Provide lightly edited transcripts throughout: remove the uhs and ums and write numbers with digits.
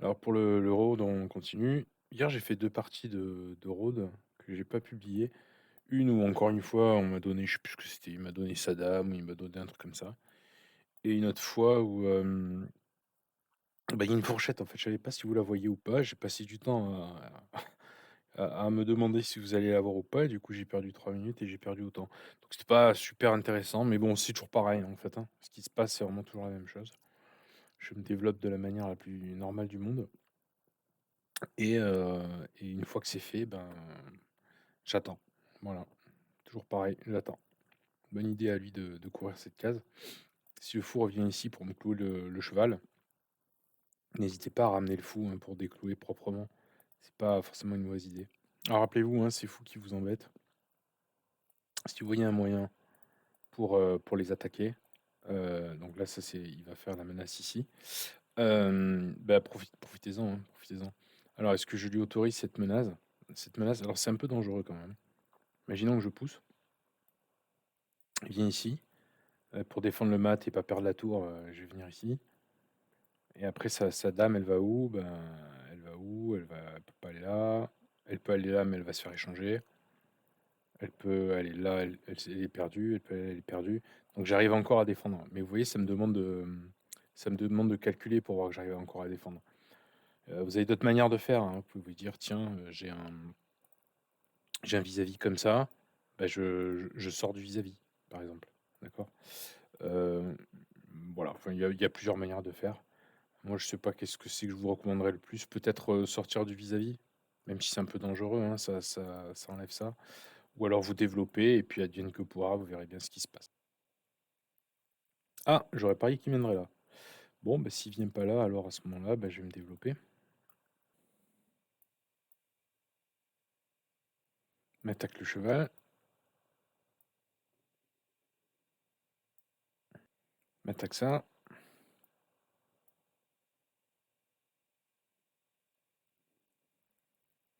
Alors pour le road, on continue. Hier, j'ai fait 2 parties de road que j'ai pas publiées. Une où encore une fois, on m'a donné, je sais plus ce que c'était, il m'a donné Saddam ou il m'a donné un truc comme ça. Et une autre fois où, bah, il y a une fourchette en fait, je savais pas si vous la voyez ou pas. J'ai passé du temps à me demander si vous allez la voir ou pas et du coup, j'ai perdu 3 minutes et j'ai perdu autant. Donc c'était pas super intéressant, mais bon, c'est toujours pareil en fait, hein. Ce qui se passe, c'est vraiment toujours la même chose. Je me développe de la manière la plus normale du monde et une fois que c'est fait, ben, j'attends. Voilà, toujours pareil, j'attends. Bonne idée à lui de courir cette case. Si le fou revient ici pour me clouer le cheval, n'hésitez pas à ramener le fou, hein, pour déclouer proprement. C'est pas forcément une mauvaise idée. Alors rappelez-vous, hein, ces fous qui vous embêtent, si vous voyez un moyen pour les attaquer, donc là, ça c'est il va faire la menace ici. Bah, profitez-en, hein, profitez-en. Alors est-ce que je lui autorise cette menace? Cette menace, alors c'est un peu dangereux quand même. Imaginons que je pousse, il vient ici, pour défendre le mat et pas perdre la tour, je vais venir ici. Et après sa dame, elle va où? Ben, elle va où? Elle peut pas aller là. Elle peut aller là, mais elle va se faire échanger. Elle peut aller là, elle est perdue, elle est perdue. Donc j'arrive encore à défendre. Mais vous voyez, ça me demande de calculer pour voir que j'arrive encore à défendre. Vous avez d'autres manières de faire, hein. Vous pouvez vous dire: «Tiens, j'ai un vis-à-vis comme ça, bah, je sors du vis-à-vis», par exemple. D'accord? Heu, voilà, enfin il y a plusieurs manières de faire. Moi, je sais pas qu'est-ce que c'est que je vous recommanderais le plus. Peut-être, sortir du vis-à-vis, même si c'est un peu dangereux, hein, ça enlève ça. Ou alors vous développez et puis advienne que pourra, vous verrez bien ce qui se passe. Ah! J'aurais parié qu'il viendrait là. Bon, bah, s'il vient pas là, alors à ce moment-là, bah, je vais me développer. M'attaque le cheval, m'attaque ça.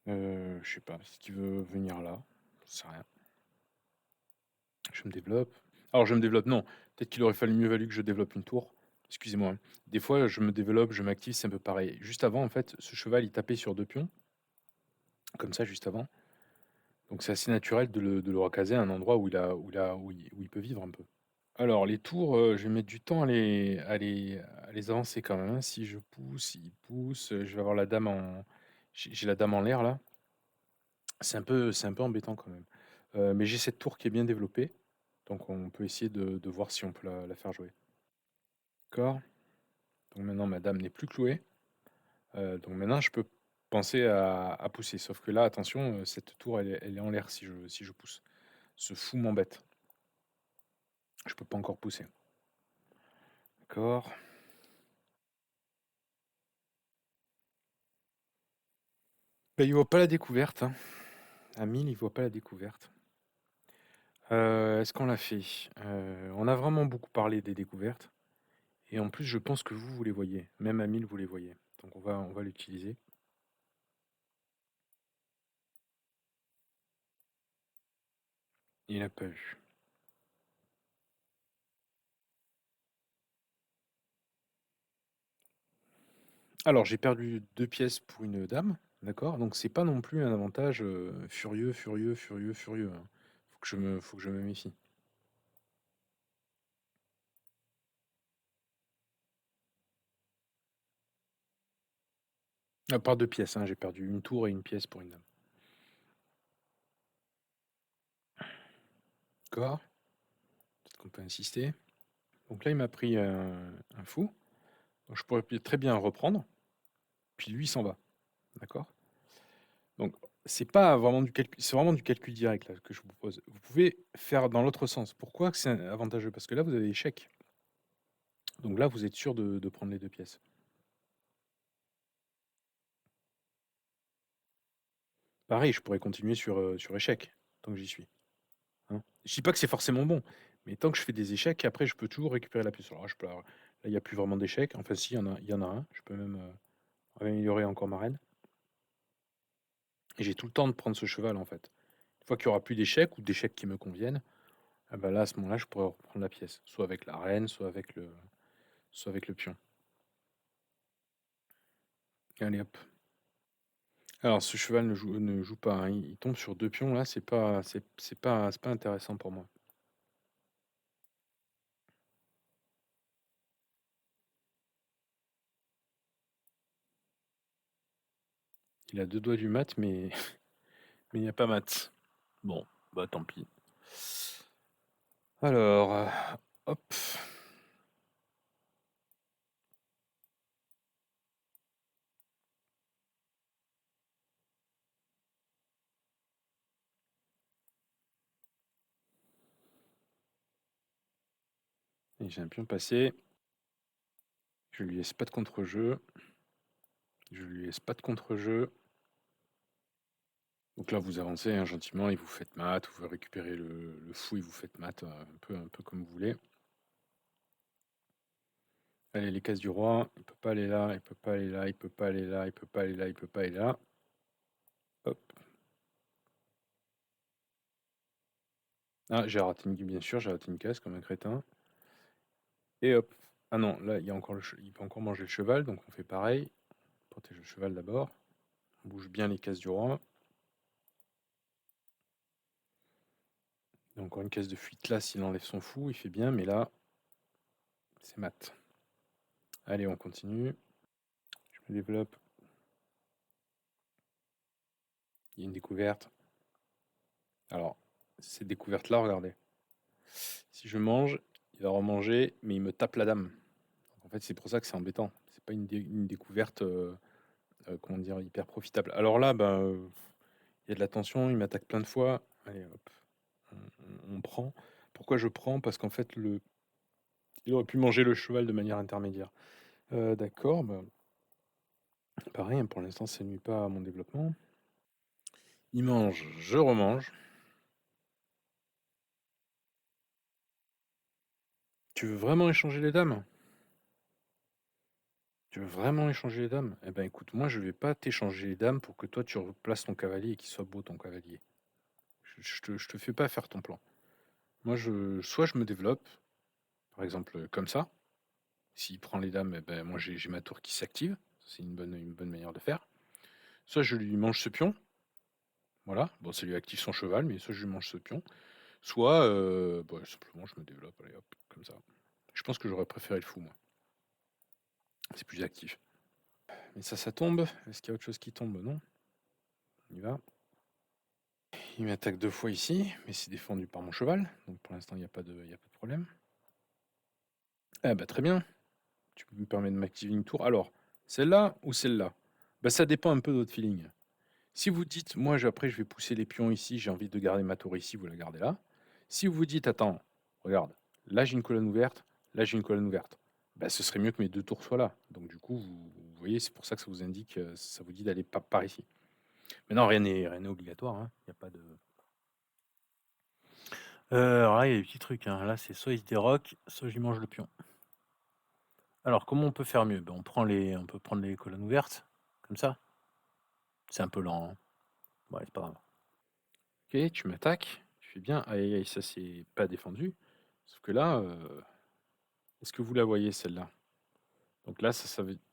Je sais pas, si tu veux venir là, j'en sais rien. Je me développe. Alors je me développe, non, peut-être qu'il aurait fallu mieux valu que je développe une tour. Excusez-moi, hein. Des fois, je me développe, je m'active, c'est un peu pareil. Juste avant, en fait, ce cheval, il tapait sur 2 pions, comme ça, juste avant. Donc c'est assez naturel de le recaser à un endroit où il peut vivre un peu. Alors les tours, je vais mettre du temps à les avancer quand même, hein. Si je pousse, il pousse, je vais avoir la dame en j'ai la dame en l'air là. C'est un peu embêtant quand même. Mais j'ai cette tour qui est bien développée, donc on peut essayer de voir si on peut la faire jouer. D'accord. Donc maintenant ma dame n'est plus clouée, donc maintenant je peux penser à pousser. Sauf que là attention, cette tour elle est en l'air si je pousse. Ce fou m'embête. Je peux pas encore pousser. D'accord. Bah, il voit pas la découverte, hein. À 1000, il voit pas la découverte. Est-ce qu'on l'a fait? On a vraiment beaucoup parlé des découvertes et en plus, je pense que vous les voyez. Même à 1000, vous les voyez. Donc on va l'utiliser. Il a pas vu. Alors, j'ai perdu 2 pièces pour une dame, d'accord? Donc c'est pas non plus un avantage, furieux, furieux, furieux, furieux, hein. Faut que je me méfie. À part 2 pièces, hein, j'ai perdu une tour et une pièce pour une dame. D'accord, peut-être qu'on peut insister. Donc là, il m'a pris un fou. Donc je pourrais très bien reprendre, puis lui, il s'en va, d'accord? Donc c'est pas vraiment du calcul, c'est vraiment du calcul direct là que je vous propose. Vous pouvez faire dans l'autre sens. Pourquoi que c'est avantageux? Parce que là, vous avez échec. Donc là, vous êtes sûr de prendre les 2 pièces. Pareil, je pourrais continuer sur échec, tant que j'y suis, hein. Je dis pas que c'est forcément bon, mais tant que je fais des échecs, après je peux toujours récupérer la pièce. Alors là, il y a plus vraiment d'échecs. Enfin si, il y en a un. Je peux même, améliorer encore ma reine et j'ai tout le temps de prendre ce cheval, en fait. Une fois qu'il y aura plus d'échecs ou d'échecs qui me conviennent, ah bah là, à ce moment-là, je pourrais reprendre la pièce, soit avec la reine, soit avec le pion. Allez hop. Alors ce cheval ne joue pas, hein, il tombe sur 2 pions là, c'est pas intéressant pour moi. Il a 2 doigts du mat, mais mais il n'y a pas mat. Bon, bah tant pis. Alors, hop. Et j'ai un pion passé. Je lui laisse pas de contre-jeu. Je lui laisse pas de contre-jeu. Donc là, vous avancez hein, gentiment et vous faites mat, vous récupérez le fou et vous faites mat, un peu comme vous voulez. Allez, les cases du roi, il peut pas aller là, il peut pas aller là, il peut pas aller là, il peut pas aller là, il peut pas aller là. Hop. Ah, j'ai raté bien sûr, j'ai raté une case comme un crétin. Et hop. Ah non, là, il peut encore manger le cheval, donc on fait pareil. On protège le cheval d'abord. On bouge bien les cases du roi. Il y a encore une case de fuite là, s'il enlève son fou, il fait bien, mais là, c'est mat. Allez, on continue. Je me développe. Il y a une découverte. Alors, cette découverte-là, regardez. Si je mange, il va remanger, mais il me tape la dame. En fait, c'est pour ça que c'est embêtant. C'est pas une découverte, comment dire, hyper profitable. Alors là, il y a de la tension, il m'attaque plein de fois. Allez, hop, on prend. Pourquoi je prends? Parce qu'en fait, il aurait pu manger le cheval de manière intermédiaire. D'accord, pareil, hein, pour l'instant, ça nuit pas à mon développement. Il mange, je remange. Tu veux vraiment échanger les dames? Tu veux vraiment échanger les dames? Eh ben écoute, moi je vais pas t'échanger les dames pour que toi tu replaces ton cavalier et qu'il soit beau ton cavalier. Je te fais pas faire ton plan. Moi soit je me développe, par exemple comme ça. S'il prend les dames, eh ben moi j'ai ma tour qui s'active. C'est une bonne manière de faire. Soit je lui mange ce pion. Voilà, bon ça lui active son cheval, mais soit je lui mange ce pion. Soit simplement je me développe, allez hop, comme ça. Je pense que j'aurais préféré le fou moi. C'est plus actif. Mais ça tombe. Est-ce qu'il y a autre chose qui tombe? Non. On y va. Il m'attaque 2 fois ici, mais c'est défendu par mon cheval, donc pour l'instant il n'y a pas de problème. Ah bah très bien, tu me permets de m'activer une tour. Alors, celle-là ou celle-là? Bah ça dépend un peu de votre feeling. Si vous dites, moi après je vais pousser les pions ici, j'ai envie de garder ma tour ici, vous la gardez là. Si vous dites, attends, regarde, là j'ai une colonne ouverte, là j'ai une colonne ouverte, bah ce serait mieux que mes 2 tours soient là. Donc du coup, vous voyez, c'est pour ça que ça vous indique, ça vous dit d'aller par ici. Mais non, rien n'est obligatoire, hein. Il n'y a pas de... Alors là, il y a des petits trucs, hein. Là, c'est soit il se déroque, soit je lui mange le pion. Alors, comment on peut faire mieux? Ben, on peut prendre les colonnes ouvertes, comme ça. C'est un peu lent, hein. Ouais, c'est pas grave. Ok, tu m'attaques, tu fais bien. Aïe, aïe, aïe, ça c'est pas défendu. Sauf que là, est-ce que vous la voyez celle-là? Donc là,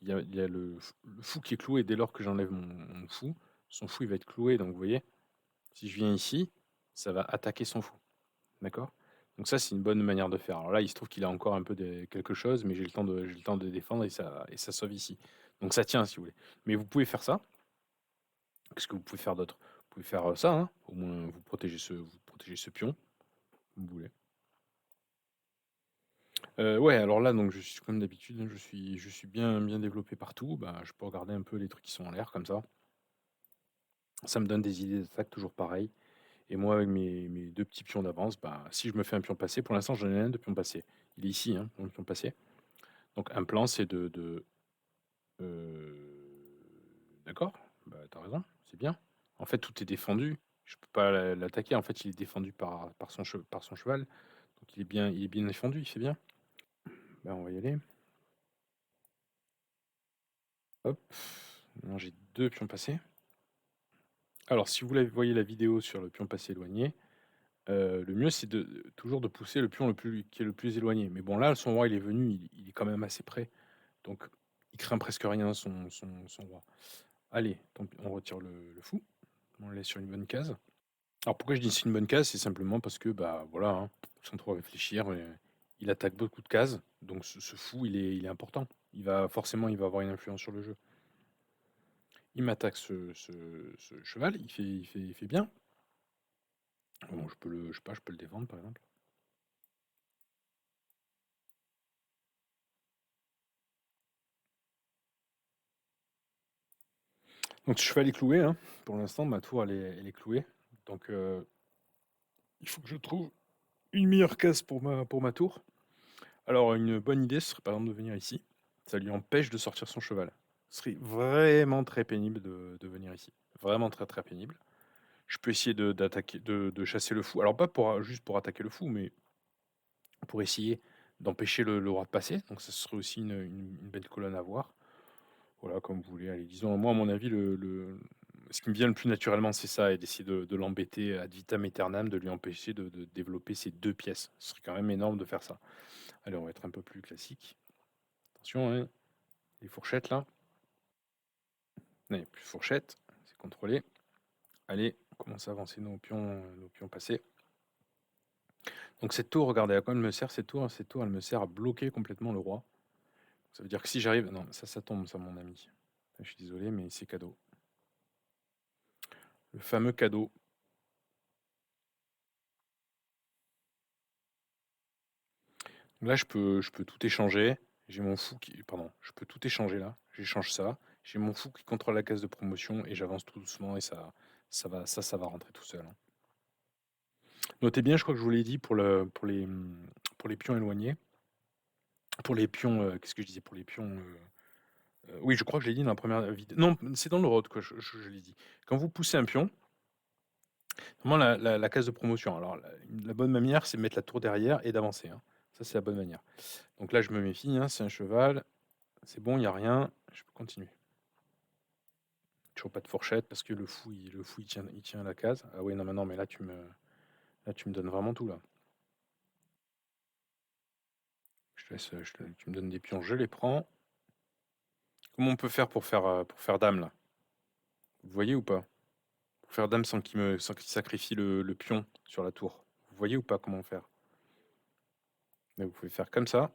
il y a le fou qui est cloué dès lors que j'enlève mon fou. Son fou, il va être cloué, donc vous voyez, si je viens ici, ça va attaquer son fou. D'accord? Donc ça, c'est une bonne manière de faire. Alors là, il se trouve qu'il a encore un peu quelque chose, mais j'ai le temps de défendre et ça sauve ici. Donc ça tient, si vous voulez. Mais vous pouvez faire ça. Qu'est-ce que vous pouvez faire d'autre? Vous pouvez faire ça, hein. Au moins, vous protégez ce pion, comme vous voulez. Ouais, alors là, donc je suis comme d'habitude, hein, je suis bien développé partout. Bah, je peux regarder un peu les trucs qui sont en l'air, comme ça. Ça me donne des idées d'attaque, toujours pareil. Et moi, avec mes 2 petits pions d'avance, bah, si je me fais un pion passé, pour l'instant, j'en ai un de pion passé. Il est ici, hein, mon pion passé. Donc un plan, c'est d'accord, bah, tu raison, c'est bien. En fait, tout est défendu. Je peux pas l'attaquer. En fait, il est défendu par son cheval. Donc il est bien défendu, c'est bien. Bah, on va y aller. Hop. Non, j'ai 2 pions passés. Alors, si vous voyez la vidéo sur le pion passé éloigné, le mieux, c'est toujours de pousser le pion qui est le plus éloigné. Mais bon, là, son roi, il est venu, il est quand même assez près. Donc, Il craint presque rien, son roi. Allez, tant pis, on retire le fou. On le laisse sur une bonne case. Alors pourquoi je dis c'est une bonne case? C'est simplement parce que, bah, voilà, hein, sans trop réfléchir, il attaque beaucoup de cases, donc ce fou, il est important. Il va avoir une influence sur le jeu. Il m'attaque ce cheval, il fait bien. Bon, je sais pas, je peux le défendre, par exemple. Donc ce cheval est cloué, hein. Pour l'instant, ma tour, elle est clouée. Donc il faut que je trouve une meilleure case pour ma tour. Alors une bonne idée, ce serait par exemple de venir ici. Ça lui empêche de sortir son cheval. Ce serait vraiment très pénible de venir ici. Vraiment très très pénible. Je peux essayer d'attaquer, de chasser le fou. Alors pas juste pour attaquer le fou, mais pour essayer d'empêcher le roi de passer. Donc ça serait aussi une belle colonne à voir. Voilà, comme vous voulez. Allez, disons, moi, à mon avis, ce qui me vient le plus naturellement, c'est ça, et d'essayer de l'embêter ad vitam aeternam, de lui empêcher de développer ces deux pièces. Ce serait quand même énorme de faire ça. Allez, on va être un peu plus classique. Attention, hein, les fourchettes là. Allez, plus fourchette, c'est contrôlé. Allez, on commence à avancer nos pions passés. Donc cette tour, regardez à quoi elle me sert, cette tour, elle me sert à bloquer complètement le roi. Ça veut dire que si j'arrive... Non, ça tombe, ça, mon ami. Je suis désolé, mais c'est cadeau. Le fameux cadeau. Là, je peux tout échanger. J'ai mon fou qui... Pardon, je peux tout échanger là. J'échange ça. J'ai mon fou qui contrôle la case de promotion et j'avance tout doucement et ça va rentrer tout seul, hein. Notez bien, je crois que je vous l'ai dit pour les pions éloignés. Pour les pions... qu'est-ce que je disais? Pour les pions... oui, je crois que je l'ai dit dans la première vidéo. Non, c'est dans le road que je l'ai dit. Quand vous poussez un pion, vraiment la case de promotion. Alors, la bonne manière, c'est de mettre la tour derrière et d'avancer, hein. Ça, c'est la bonne manière. Donc là, je me méfie, hein, c'est un cheval. C'est bon, il n'y a rien. Je peux continuer. Toujours pas de fourchette parce que le fou il tient à la case. Ah oui, non, mais non, mais là, tu me donnes vraiment tout, là. Je te laisse, tu me donnes des pions, je les prends. Comment on peut faire pour faire dame, là? Vous voyez ou pas? Pour faire dame sans qu'il sacrifie le pion sur la tour. Vous voyez ou pas comment faire? Mais vous pouvez faire comme ça.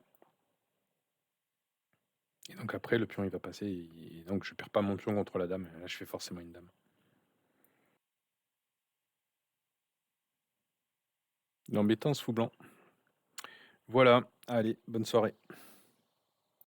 Et donc après, le pion, il va passer. Et donc, je perds pas mon pion contre la dame. Là, je fais forcément une dame. L'embêtant, ce fou blanc. Voilà. Allez, bonne soirée.